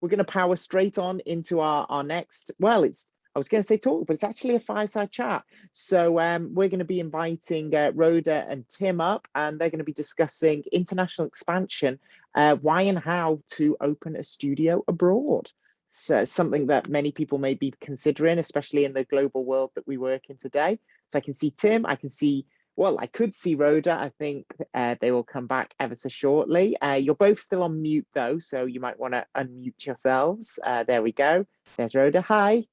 we're going to power straight on into our next, well, I was going to say talk, but it's actually a fireside chat. So we're going to be inviting Rhoda and Tim up, and they're going to be discussing international expansion, why and how to open a studio abroad. So something that many people may be considering, especially in the global world that we work in today. So I can see Tim, I could see Rhoda. I think they will come back ever so shortly. You're both still on mute though, so you might want to unmute yourselves. There we go. There's Rhoda. Hi.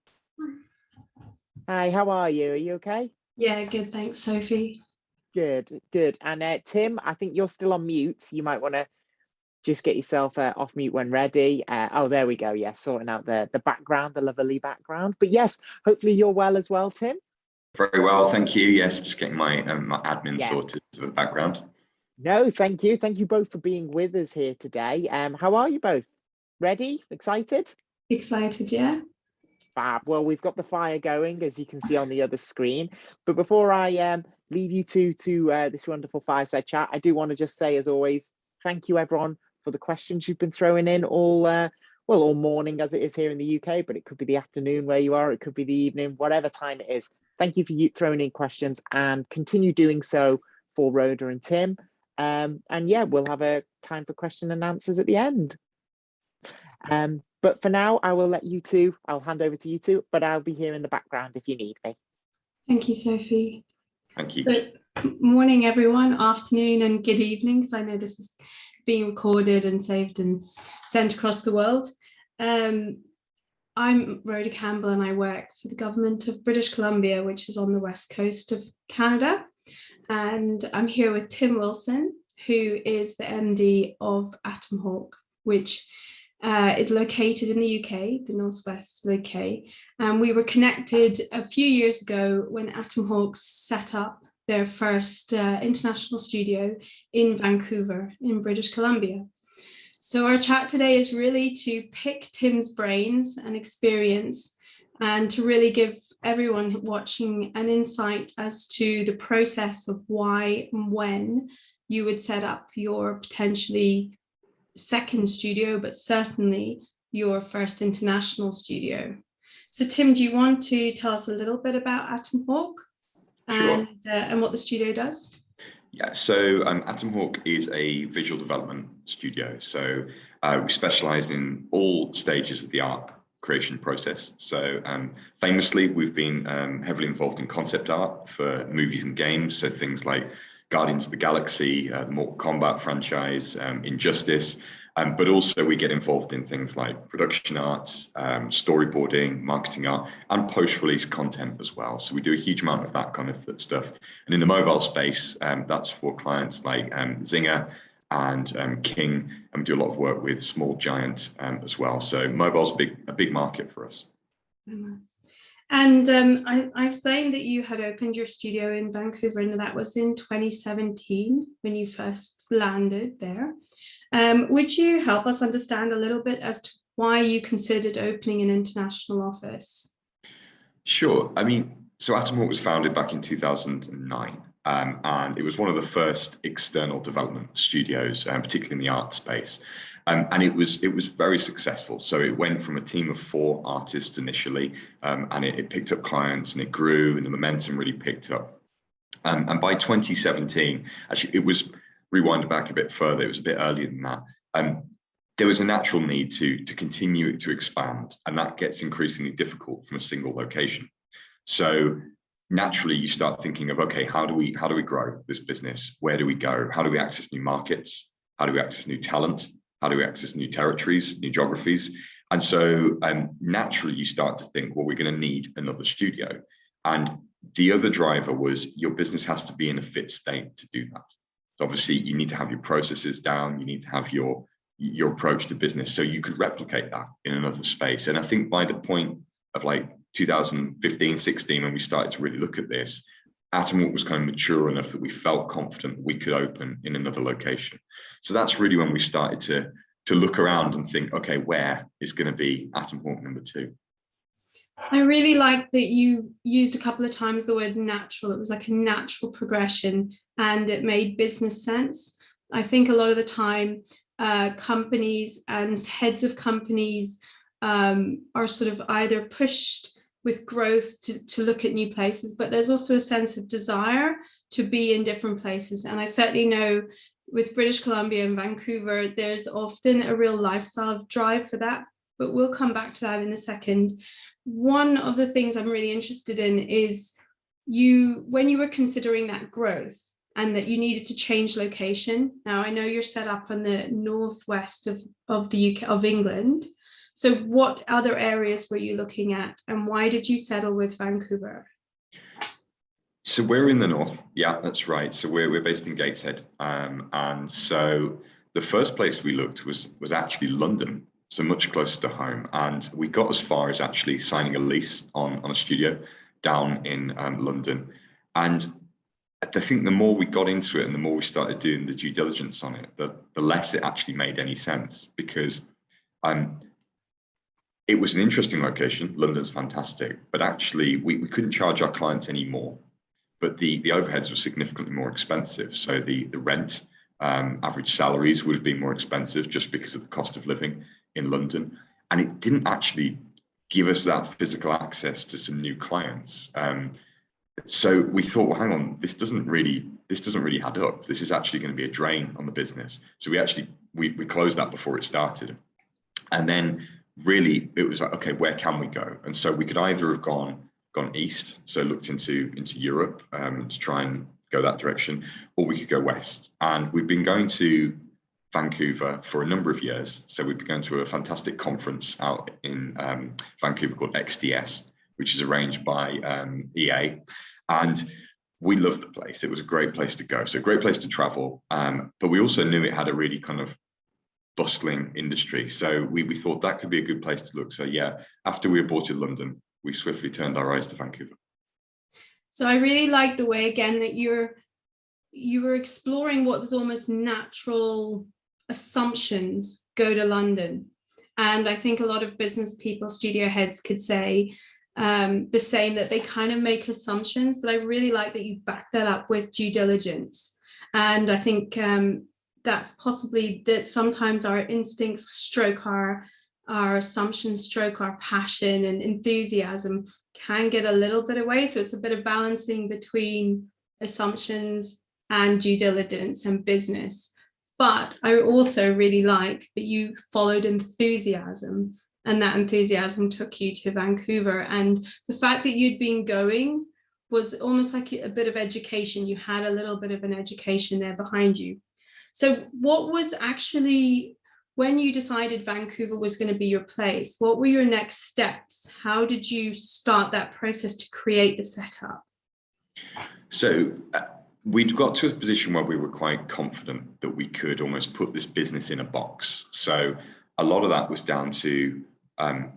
Hi, how are you? Are you okay? Yeah, good. Thanks, Sophie. Good. And Tim, I think you're still on mute. So you might want to just get yourself off mute when ready. Oh, there we go. Yeah, sorting out the background, the lovely background. But yes, hopefully you're well as well, Tim. Very well, thank you. Yes, just getting my my admin sorted for the background. No, thank you. Thank you both for being with us here today. How are you both? Ready? Excited? Excited, yeah. Fab. Well, we've got the fire going, as you can see on the other screen. But before I leave you to this wonderful fireside chat, I do want to just say, as always, thank you everyone for the questions you've been throwing in all morning as it is here in the UK, but it could be the afternoon where you are, it could be the evening, whatever time it is. Thank you for you throwing in questions, and continue doing so for Rhoda and Tim. And yeah, we'll have a time for question and answers at the end. But for now, I will let you two, I'll hand over to you two, but I'll be here in the background if you need me. Thank you, Sophie. Thank you. So, morning, everyone, afternoon and good evening, because I know this is being recorded and saved and sent across the world. I'm Rhoda Campbell and I work for the government of British Columbia, which is on the west coast of Canada. And I'm here with Tim Wilson, who is the MD of Atomhawk, which is located in the UK, the northwest of the UK. And we were connected a few years ago when Atomhawk set up their first international studio in Vancouver in British Columbia. So our chat today is really to pick Tim's brains and experience, and to really give everyone watching an insight as to the process of why and when you would set up your potentially second studio, but certainly your first international studio. So Tim, do you want to tell us a little bit about Atomhawk and, Sure. And what the studio does? Yeah, so Atomhawk is a visual development studio. So we specialize in all stages of the art creation process. So famously, we've been heavily involved in concept art for movies and games. So things like Guardians of the Galaxy, the Mortal Kombat franchise, Injustice, but also we get involved in things like production arts, storyboarding, marketing art, and post-release content as well. So we do a huge amount of that kind of stuff. And in the mobile space, that's for clients like Zynga and King, and we do a lot of work with Small Giant as well. So mobile's a big market for us. And I explained that you had opened your studio in Vancouver, and that was in 2017 when you first landed there. Would you help us understand a little bit as to why you considered opening an international office? Sure. I mean, so Atomhawk was founded back in 2009, and it was one of the first external development studios, particularly in the art space. And it was very successful. So it went from a team of 4 artists initially, and it picked up clients and it grew, and the momentum really picked up. And by 2017, actually, it was rewind back a bit further. It was a bit earlier than that. There was a natural need to continue to expand, and that gets increasingly difficult from a single location. So naturally, you start thinking of, okay, how do we grow this business? Where do we go? How do we access new markets? How do we access new talent? How do we access new territories, new geographies? And so naturally, you start to think, well, we're going to need another studio. And the other driver was your business has to be in a fit state to do that. So obviously, you need to have your processes down. You need to have your approach to business so you could replicate that in another space. And I think by the point of like 2015, 16, when we started to really look at this, Atomhawk was kind of mature enough that we felt confident we could open in another location. So that's really when we started to look around and think, okay, where is going to be Atomhawk number 2? I really like that you used a couple of times the word natural. It was like a natural progression and it made business sense. I think a lot of the time companies and heads of companies are sort of either pushed with growth to look at new places, but there's also a sense of desire to be in different places. And I certainly know with British Columbia and Vancouver, there's often a real lifestyle drive for that, but we'll come back to that in a second. One of the things I'm really interested in is when you were considering that growth and that you needed to change location. Now, I know you're set up on the northwest of the UK, of England. So what other areas were you looking at, and why did you settle with Vancouver? So we're in the north. Yeah, that's right. So we're based in Gateshead. And so the first place we looked was actually London, so much closer to home. And we got as far as actually signing a lease on a studio down in London. And I think the more we got into it and the more we started doing the due diligence on it, the less it actually made any sense, because it was an interesting location. London's fantastic, but actually we couldn't charge our clients any more. But the overheads were significantly more expensive. So the rent, average salaries would have been more expensive just because of the cost of living in London. And it didn't actually give us that physical access to some new clients. So we thought, well, hang on, this doesn't really add up. This is actually going to be a drain on the business. So we closed that before it started. And then really it was like, okay, where can we go? And so we could either have gone east, so looked into Europe to try and go that direction, or we could go west. And we've been going to Vancouver for a number of years. So we've been going to a fantastic conference out in Vancouver called XDS, which is arranged by EA. And we loved the place. It was a great place to go. So a great place to travel. But we also knew it had a really kind of bustling industry. So we thought that could be a good place to look. So yeah, after we aborted London, we swiftly turned our eyes to Vancouver. So I really like the way, again, that you were exploring what was almost natural assumptions go to London. And I think a lot of business people, studio heads, could say the same, that they kind of make assumptions, but I really like that you back that up with due diligence. And I think that's possibly that sometimes our instincts stroke our assumptions, stroke our passion and enthusiasm can get a little bit away. So it's a bit of balancing between assumptions and due diligence and business. But I also really like that you followed enthusiasm, and that enthusiasm took you to Vancouver. And the fact that you'd been going was almost like a bit of education. You had a little bit of an education there behind you. So what was actually, when you decided Vancouver was going to be your place, what were your next steps? How did you start that process to create the setup? So we'd got to a position where we were quite confident that we could almost put this business in a box. So a lot of that was down to, I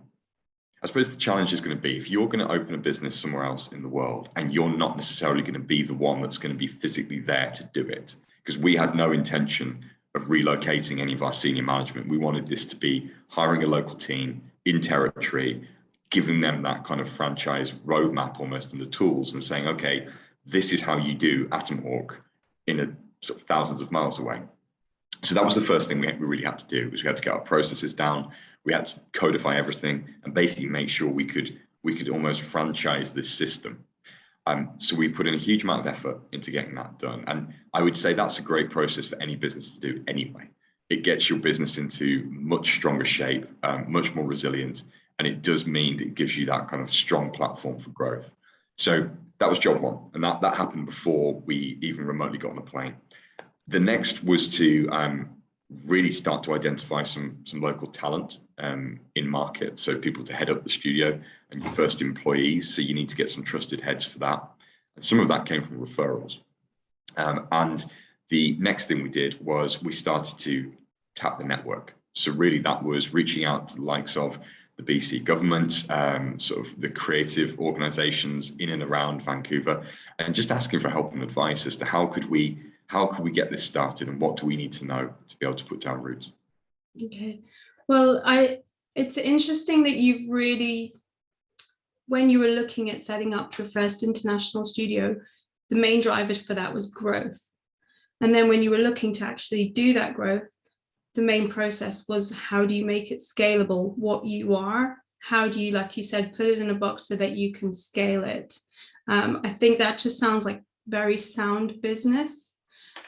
suppose the challenge is going to be, if you're going to open a business somewhere else in the world and you're not necessarily going to be the one that's going to be physically there to do it, because we had no intention of relocating any of our senior management. We wanted this to be hiring a local team in territory, giving them that kind of franchise roadmap almost and the tools, and saying, okay, this is how you do Atomhawk in a sort of thousands of miles away. So that was the first thing we really had to do, was we had to get our processes down. We had to codify everything and basically make sure we could almost franchise this system. So we put in a huge amount of effort into getting that done. And I would say that's a great process for any business to do anyway. It gets your business into much stronger shape, much more resilient. And it does mean that it gives you that kind of strong platform for growth. So that was job one. And that happened before we even remotely got on the plane. The next was to really start to identify some local talent in market. So people to head up the studio and your first employees. So you need to get some trusted heads for that. And some of that came from referrals. And the next thing we did was we started to tap the network. So really that was reaching out to the likes of the BC government, sort of the creative organizations in and around Vancouver, and just asking for help and advice as to how could we get this started and what do we need to know to be able to put down roots. Okay, well, it's interesting that you've really, when you were looking at setting up your first international studio, the main driver for that was growth. And then when you were looking to actually do that growth, the main process was, how do you make it scalable? What you are, how do you, like you said, put it in a box so that you can scale it? I think that just sounds like very sound business.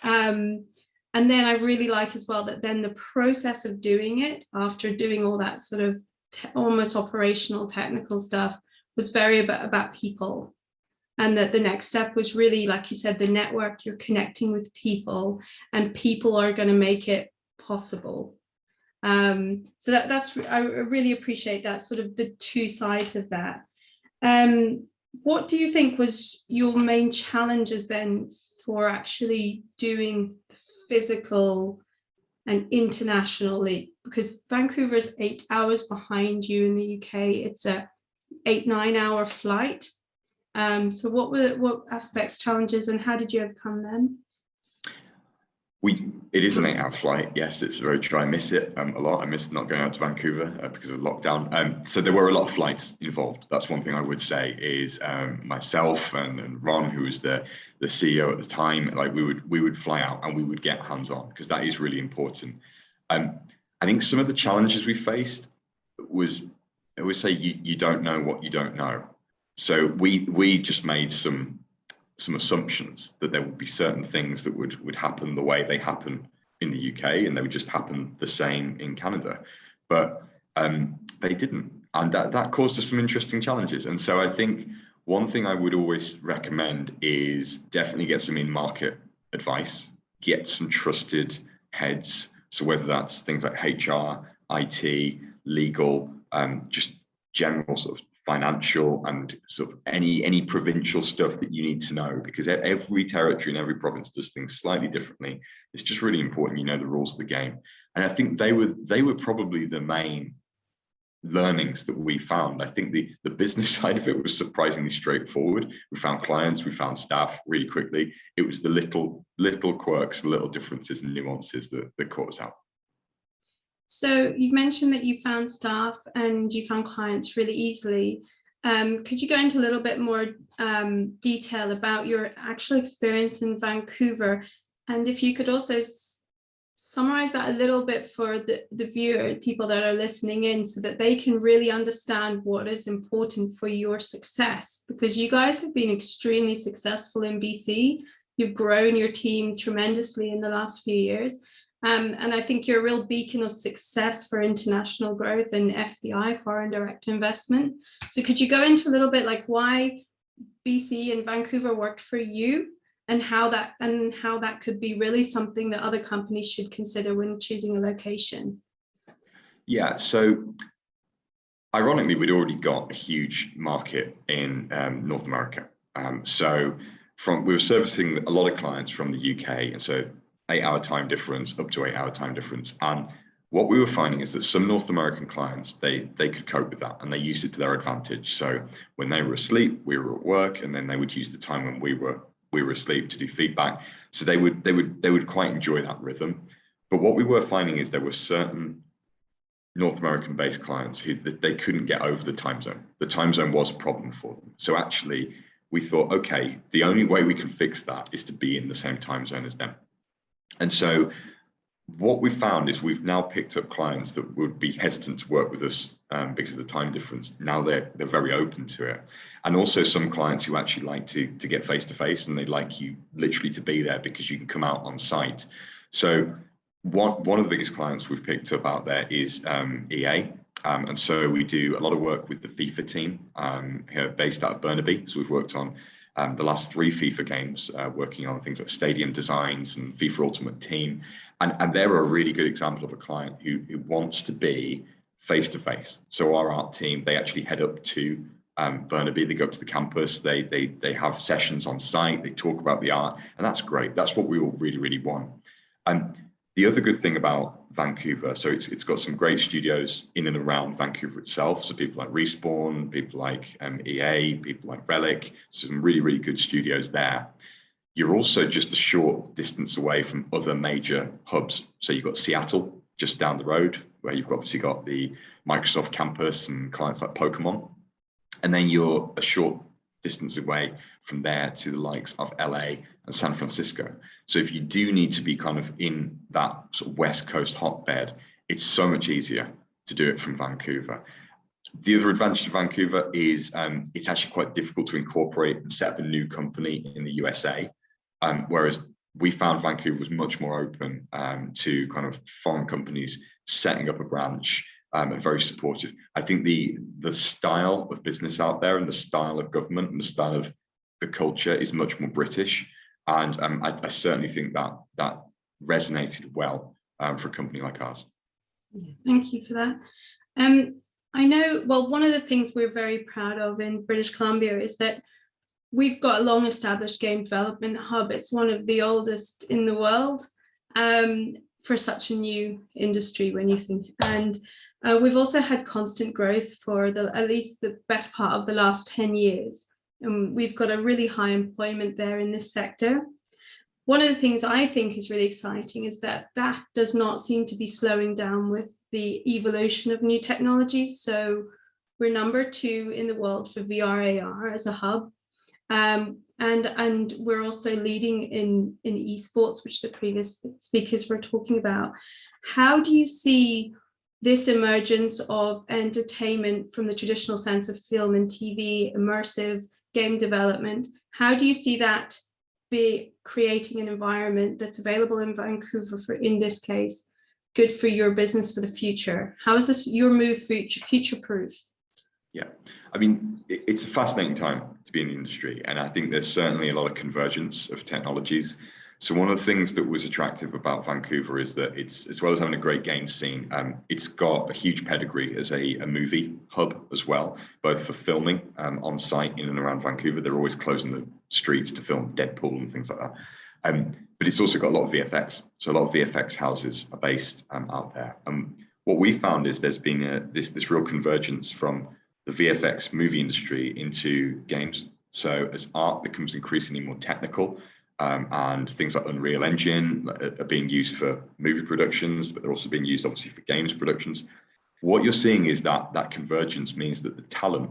And then I really like as well that then the process of doing it, after doing all that sort of almost operational technical stuff, was very about people. And that the next step was really, like you said, the network, you're connecting with people, and people are going to make it possible. So that's, I really appreciate that, sort of the two sides of that. What do you think was your main challenges then for actually doing the physical and internationally? Because Vancouver is 8 hours behind you in the UK. It's a 8-9 hour flight. So what aspects, challenges, and how did you overcome them? It is an 8 hour flight. Yes, it's very true. I miss it a lot. I miss not going out to Vancouver because of lockdown. So there were a lot of flights involved. That's one thing I would say is myself and Ron, who was the CEO at the time, like we would fly out and we would get hands on, because that is really important. I think some of the challenges we faced was, I always say, you don't know what you don't know. So we just made some assumptions that there would be certain things that would happen the way they happen in the UK, and they would just happen the same in Canada, but they didn't, and that caused us some interesting challenges. And so I think one thing I would always recommend is definitely get some in-market advice, get some trusted heads. So whether that's things like HR, IT, legal, just general sort of financial and sort of any provincial stuff that you need to know, because every territory and every province does things slightly differently. It's just really important you know the rules of the game. And I think they were probably the main learnings that we found. I think the business side of it was surprisingly straightforward. We found clients, we found staff really quickly. It was the little quirks, little differences and nuances that caught us out. So you've mentioned that you found staff and you found clients really easily. Could you go into a little bit more detail about your actual experience in Vancouver? And if you could also summarize that a little bit for the viewer, people that are listening in, so that they can really understand what is important for your success, because you guys have been extremely successful in BC. You've grown your team tremendously in the last few years. And I think you're a real beacon of success for international growth and FDI, foreign direct investment. So could you go into a little bit like why BC and Vancouver worked for you, and how that could be really something that other companies should consider when choosing a location? Yeah, so ironically, we'd already got a huge market in North America. So we were servicing a lot of clients from the UK, and so 8 hour time difference up to 8 hour time difference. And what we were finding is that some North American clients, they could cope with that and they used it to their advantage. So when they were asleep, we were at work, and then they would use the time when we were asleep to do feedback. So they would quite enjoy that rhythm. But what we were finding is there were certain North American based clients who they couldn't get over the time zone. The time zone was a problem for them. So actually we thought, okay, the only way we can fix that is to be in the same time zone as them. And so what we found is we've now picked up clients that would be hesitant to work with us because of the time difference. Now they're very open to it. And also some clients who actually like to get face-to-face, and they like you literally to be there because you can come out on site. So one of the biggest clients we've picked up out there is EA. And so we do a lot of work with the FIFA team here based out of Burnaby. So we've worked on the last 3 FIFA games, working on things like stadium designs and FIFA Ultimate Team. And they're a really good example of a client who wants to be face-to-face. So our art team, they actually head up to Burnaby, they go up to the campus, they have sessions on site, they talk about the art, and that's great. That's what we all really, really want. And the other good thing about Vancouver, so it's got some great studios in and around Vancouver itself. So people like Respawn, people like EA, people like Relic, so some really, really good studios there. You're also just a short distance away from other major hubs. So you've got Seattle just down the road, where you've obviously got the Microsoft campus and clients like Pokemon. And then you're a short distance away from there to the likes of LA and San Francisco. So if you do need to be kind of in that sort of West Coast hotbed, it's so much easier to do it from Vancouver. The other advantage of Vancouver is it's actually quite difficult to incorporate and set up a new company in the USA, whereas we found Vancouver was much more open to kind of foreign companies setting up a branch, and very supportive. I think the style of business out there and the style of government and the style of the culture is much more British, and I certainly think that resonated well for a company like ours. Thank you for that. I know, well, one of the things we're very proud of in British Columbia is that we've got a long established game development hub. It's one of the oldest in the world for such a new industry when you think. And we've also had constant growth for at least the best part of the last 10 years. And we've got a really high employment there in this sector. One of the things I think is really exciting is that does not seem to be slowing down with the evolution of new technologies. So we're number 2 in the world for VR AR as a hub. And we're also leading in esports, which the previous speakers were talking about. How do you see this emergence of entertainment from the traditional sense of film and TV, immersive game development? How do you see that be creating an environment that's available in Vancouver for, in this case, good for your business for the future? How is this your move future-proof? Yeah, I mean, it's a fascinating time to be in the industry, and I think there's certainly a lot of convergence of technologies. So one of the things that was attractive about Vancouver is that it's, as well as having a great game scene, it's got a huge pedigree as a movie hub as well, both for filming on site in and around Vancouver. They're always closing the streets to film Deadpool and things like that. But it's also got a lot of VFX. So a lot of VFX houses are based out there. What we found is there's been this real convergence from the VFX movie industry into games. So as art becomes increasingly more technical, and things like Unreal Engine are being used for movie productions, but they're also being used obviously for games productions. What you're seeing is that convergence means that the talent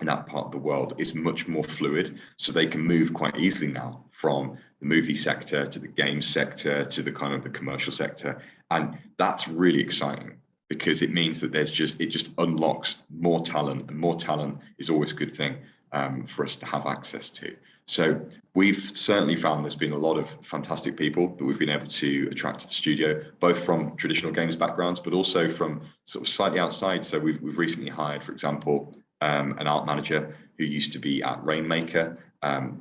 in that part of the world is much more fluid, so they can move quite easily now from the movie sector to the game sector to the kind of the commercial sector, and that's really exciting because it means that it just unlocks more talent, and more talent is always a good thing for us to have access to. So we've certainly found there's been a lot of fantastic people that we've been able to attract to the studio, both from traditional games backgrounds, but also from sort of slightly outside. So we've recently hired, for example, an art manager who used to be at Rainmaker.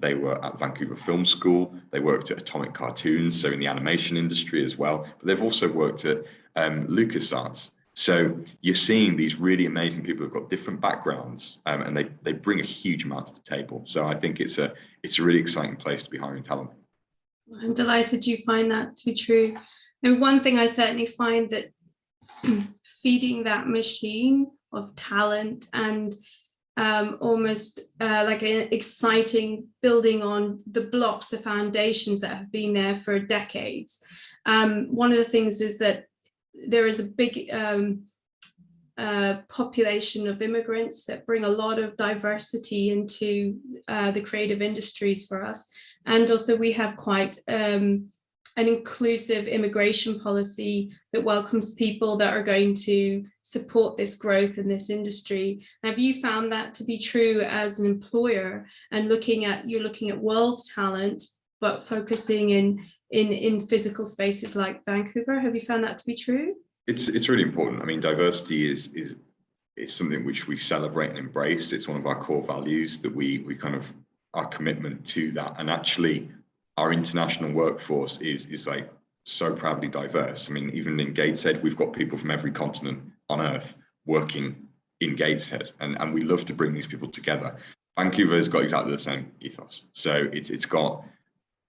They were at Vancouver Film School. They worked at Atomic Cartoons, so in the animation industry as well. But they've also worked at LucasArts. So you're seeing these really amazing people who've got different backgrounds, and they bring a huge amount to the table. So I think it's a really exciting place to be hiring talent. I'm delighted you find that to be true. And one thing I certainly find that feeding that machine of talent and almost like an exciting building on the blocks, the foundations that have been there for decades. One of the things is that there is a big population of immigrants that bring a lot of diversity into the creative industries for us. And also we have quite an inclusive immigration policy that welcomes people that are going to support this growth in this industry. Have you found that to be true as an employer, and you're looking at world talent, but focusing in physical spaces like Vancouver? Have you found that to be true? It's really important. I mean, diversity is something which we celebrate and embrace. It's one of our core values that we kind of, our commitment to that. And actually our international workforce is like so proudly diverse. I mean, even in Gateshead, we've got people from every continent on earth working in Gateshead, and we love to bring these people together. Vancouver's got exactly the same ethos. So it's got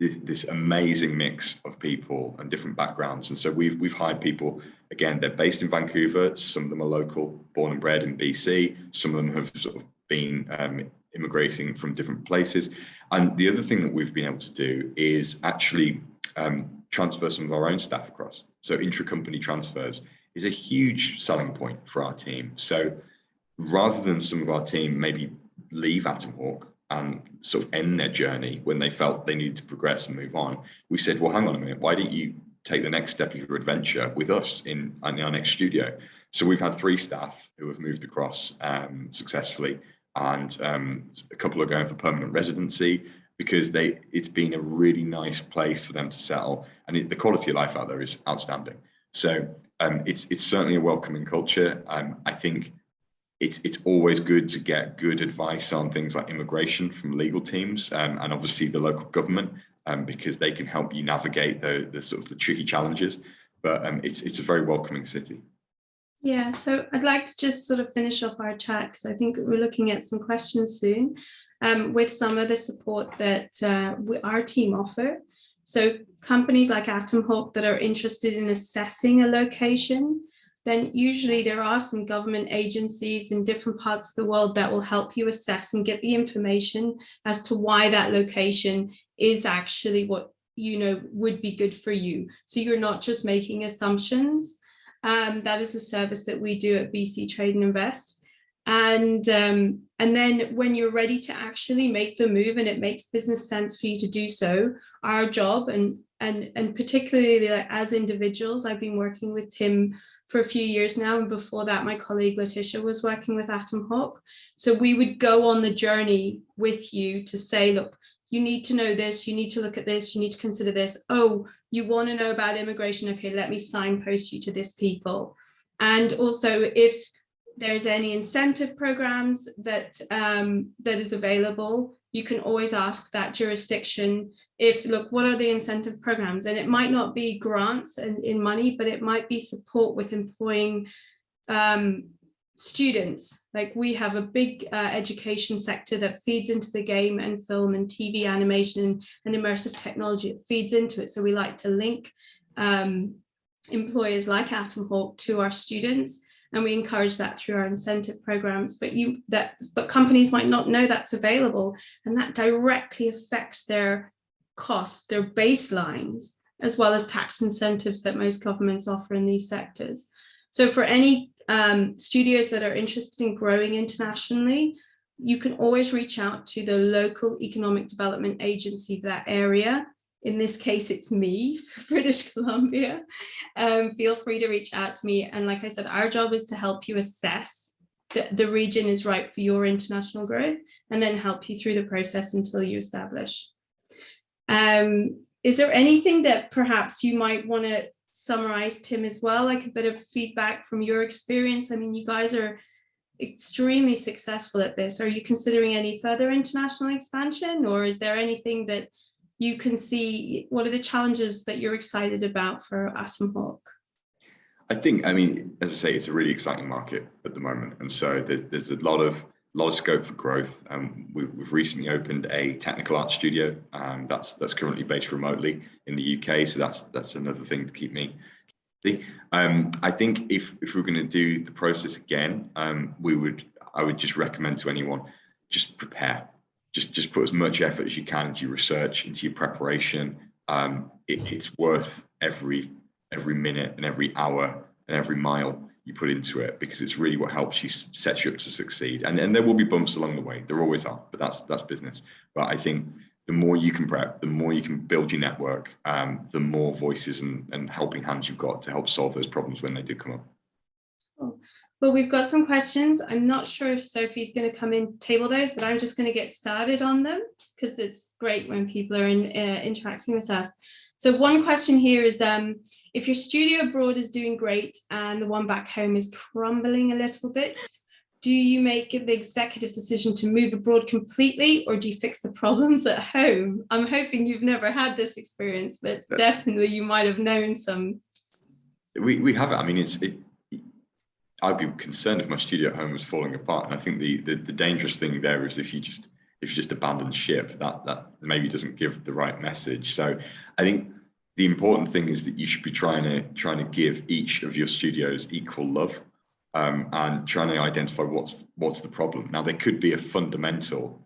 this amazing mix of people and different backgrounds. And so we've hired people, again, they're based in Vancouver. Some of them are local, born and bred in BC. Some of them have sort of been immigrating from different places. And the other thing that we've been able to do is actually transfer some of our own staff across. So intra-company transfers is a huge selling point for our team. So rather than some of our team maybe leave Atomhawk and sort of end their journey when they felt they needed to progress and move on, we said, well, hang on a minute, why don't you take the next step of your adventure with us in our next studio? So we've had 3 staff who have moved across successfully, and a couple are going for permanent residency, because it's been a really nice place for them to settle, and the quality of life out there is outstanding. So it's certainly a welcoming culture. I think it's always good to get good advice on things like immigration from legal teams, and obviously the local government, because they can help you navigate the sort of the tricky challenges. But it's a very welcoming city. Yeah, so I'd like to just sort of finish off our chat, because I think we're looking at some questions soon, with some of the support that our team offer. So companies like Atomhawk that are interested in assessing a location, then usually there are some government agencies in different parts of the world that will help you assess and get the information as to why that location is actually what would be good for you. So you're not just making assumptions. That is a service that we do at BC Trade and Invest. And then when you're ready to actually make the move and it makes business sense for you to do so, our job, and particularly as individuals, I've been working with Tim for a few years now, and before that my colleague Letitia was working with Atomhawk. So we would go on the journey with you to say, look, you need to know this, you need to look at this, you need to consider this. Oh, you want to know about immigration? Okay, let me signpost you to this people. And also, if there's any incentive programs that is available, you can always ask that jurisdiction, look, what are the incentive programs? And it might not be grants in money, but it might be support with employing students. Like, we have a big education sector that feeds into the game and film and TV animation and immersive technology. It feeds into it. So we like to link employers like Atomhawk to our students, and we encourage that through our incentive programs. But companies might not know that's available, and that directly affects their costs, their baselines, as well as tax incentives that most governments offer in these sectors. So for any studios that are interested in growing internationally, you can always reach out to the local economic development agency for that area. In this case, it's me for British Columbia. Feel free to reach out to me. And like I said, our job is to help you assess that the region is right for your international growth, and then help you through the process until you establish. Is there anything that perhaps you might want to summarize, Tim, as well, like a bit of feedback from your experience? I mean, you guys are extremely successful at this. Are you considering any further international expansion, or is there anything that you can see? What are the challenges that you're excited about for Atomhawk? I think, I mean, as I say, it's a really exciting market at the moment, and so there's a lot of scope for growth. We've recently opened a technical art studio, and that's currently based remotely in the UK. So that's another thing to keep me. I think if we're going to do the process again, I would just recommend to anyone, just prepare. Just put as much effort as you can into your research, into your preparation. It's worth every minute and every hour and every mile you put into it, because it's really what helps you, set you up to succeed. And there will be bumps along the way. There always are, but that's business. But I think the more you can prep, the more you can build your network, the more voices and helping hands you've got to help solve those problems when they do come up. Cool. Well, we've got some questions. I'm not sure if Sophie's going to come in table those, but I'm just going to get started on them, because it's great when people are interacting with us. So one question here is, if your studio abroad is doing great and the one back home is crumbling a little bit, do you make the executive decision to move abroad completely, or do you fix the problems at home? I'm hoping you've never had this experience, but definitely you might have known some. We have it. I mean, I'd be concerned if my studio at home was falling apart. And I think the dangerous thing there is if you just abandon ship, that maybe doesn't give the right message. So I think the important thing is that you should be trying to give each of your studios equal love, and trying to identify what's the problem. Now, there could be a fundamental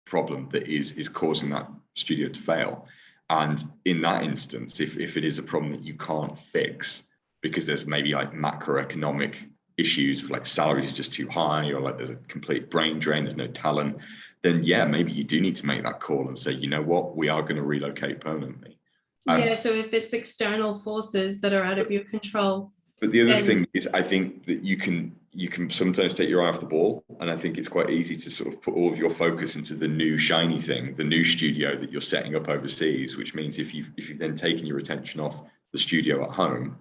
problem that is causing that studio to fail. And in that instance, if it is a problem that you can't fix because there's maybe like macroeconomic issues, like salaries are just too high, or like there's a complete brain drain, there's no talent, then yeah, maybe you do need to make that call and say, you know what, we are going to relocate permanently. Yeah, so if it's external forces that are out of your control. But the other thing is, I think that you can sometimes take your eye off the ball, and I think it's quite easy to sort of put all of your focus into the new shiny thing, the new studio that you're setting up overseas. Which means if you've then taken your attention off the studio at home,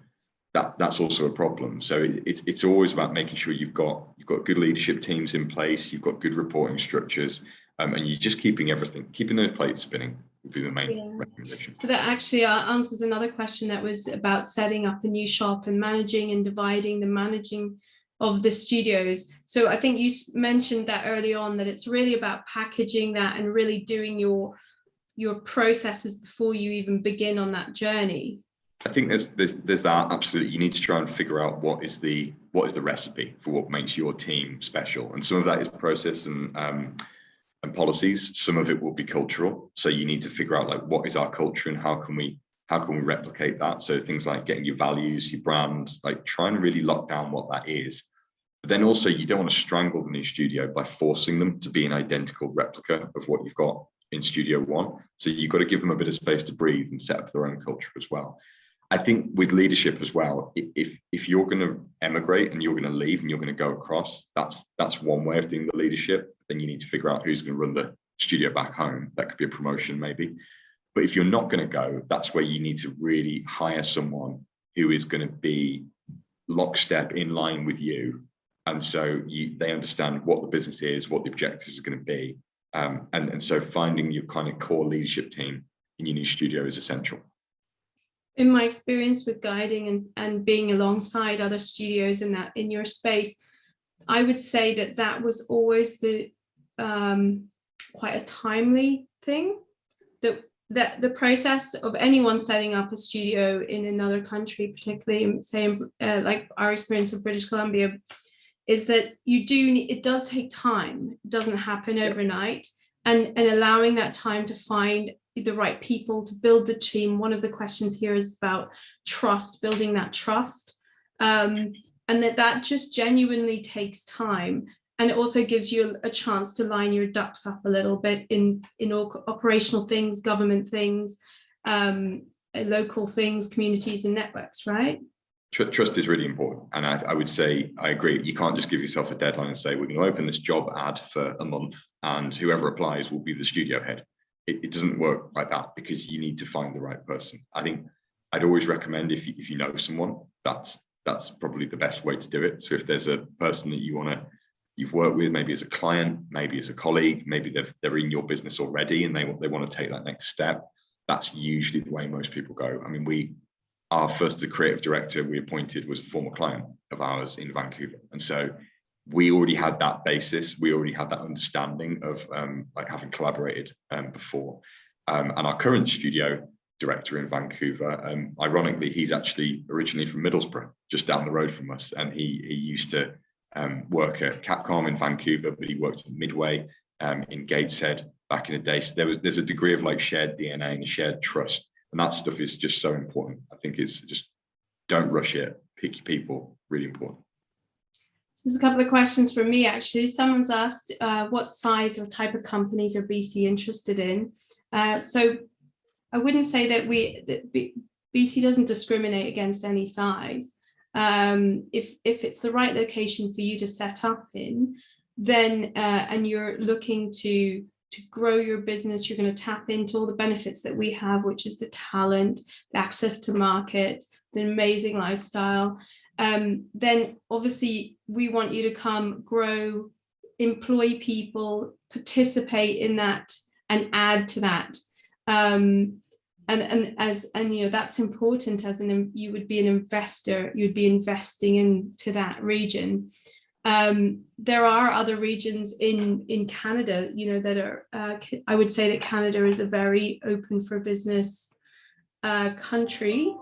that's also a problem. So it's always about making sure you've got good leadership teams in place, you've got good reporting structures, and you're just keeping those plates spinning would be the main recommendation. So that actually answers another question that was about setting up a new shop and managing and dividing the managing of the studios. So I think you mentioned that early on, that it's really about packaging that and really doing your processes before you even begin on that journey. I think there's that, absolutely. You need to try and figure out what is the recipe for what makes your team special, and some of that is process and policies. Some of it will be cultural. So you need to figure out like, what is our culture and how can we replicate that? So things like getting your values, your brand, like trying to really lock down what that is. But then also you don't want to strangle the new studio by forcing them to be an identical replica of what you've got in Studio One. So you've got to give them a bit of space to breathe and set up their own culture as well. I think with leadership as well, if you're going to emigrate and you're going to leave and you're going to go across, that's one way of doing the leadership. Then you need to figure out who's going to run the studio back home. That could be a promotion maybe. But if you're not going to go, that's where you need to really hire someone who is going to be lockstep in line with you. And so they understand what the business is, what the objectives are going to be. And so finding your kind of core leadership team in your new studio is essential. In my experience with guiding and being alongside other studios in your space, I would say that was always the quite a timely thing. That the process of anyone setting up a studio in another country, particularly say like our experience of British Columbia, is that it does take time. It doesn't happen overnight, and allowing that time to find the right people to build the team. One of the questions here is about trust, building that trust, and that just genuinely takes time. And it also gives you a chance to line your ducks up a little bit in all operational things, government things, local things, communities and networks, right? Trust is really important. And I would say, I agree, you can't just give yourself a deadline and say, we're going to open this job ad for a month and whoever applies will be the studio head. It doesn't work like that, because you need to find the right person. I think I'd always recommend if you know someone, that's probably the best way to do it. So if there's a person that you've worked with, maybe as a client, maybe as a colleague, maybe they're in your business already and they want to take that next step, that's usually the way most people go. I mean, our first creative director we appointed was a former client of ours in Vancouver. And so we already had that basis. We already had that understanding of like having collaborated before. And our current studio director in Vancouver, ironically, he's actually originally from Middlesbrough, just down the road from us. And he used to work at Capcom in Vancouver, but he worked at Midway in Gateshead back in the day. So there's a degree of like shared DNA and shared trust. And that stuff is just so important. I think it's just, don't rush it, pick your people, really important. So there's a couple of questions from me, actually. Someone's asked what size or type of companies are BC interested in? So I wouldn't say that BC doesn't discriminate against any size. If it's the right location for you to set up in, then and you're looking to grow your business, you're going to tap into all the benefits that we have, which is the talent, the access to market, the amazing lifestyle. Then obviously we want you to come, grow, employ people, participate in that, and add to that. And you know, that's important. You would be an investor, you'd be investing into that region. There are other regions in Canada, you know, that are, I would say that Canada is a very open for business country.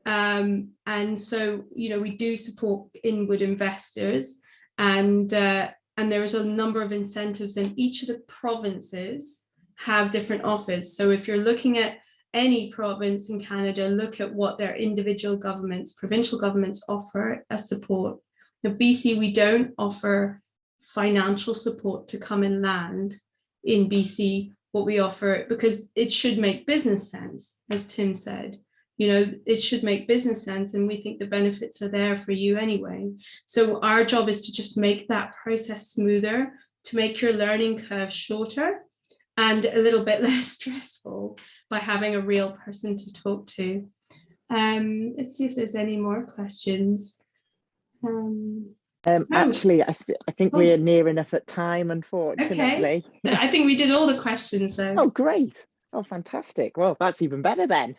And so, you know, we do support inward investors, and there's a number of incentives, and each of the provinces have different offers. So if you're looking at any province in Canada, look at what their individual governments, provincial governments offer as support. Now, BC, we don't offer financial support to come and land in BC what we offer, because it should make business sense, as Tim said. You know, it should make business sense, and we think the benefits are there for you anyway. So our job is to just make that process smoother, to make your learning curve shorter and a little bit less stressful by having a real person to talk to. Let's see if there's any more questions. Actually, I think we're near enough at time, unfortunately. Okay. I think we did all the questions. So. Oh, great. Oh, fantastic. Well, that's even better then.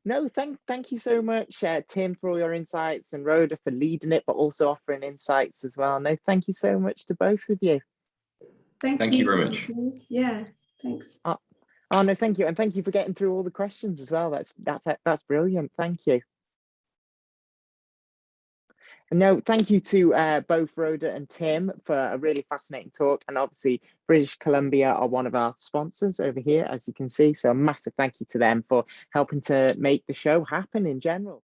No, thank you so much, Tim, for all your insights, and Rhoda for leading it, but also offering insights as well. No, thank you so much to both of you. Thank you very much. Yeah, thanks. Oh, no, thank you. And thank you for getting through all the questions as well. That's brilliant. Thank you. And no, thank you to both Rhoda and Tim for a really fascinating talk. And obviously, British Columbia are one of our sponsors over here, as you can see. So a massive thank you to them for helping to make the show happen in general.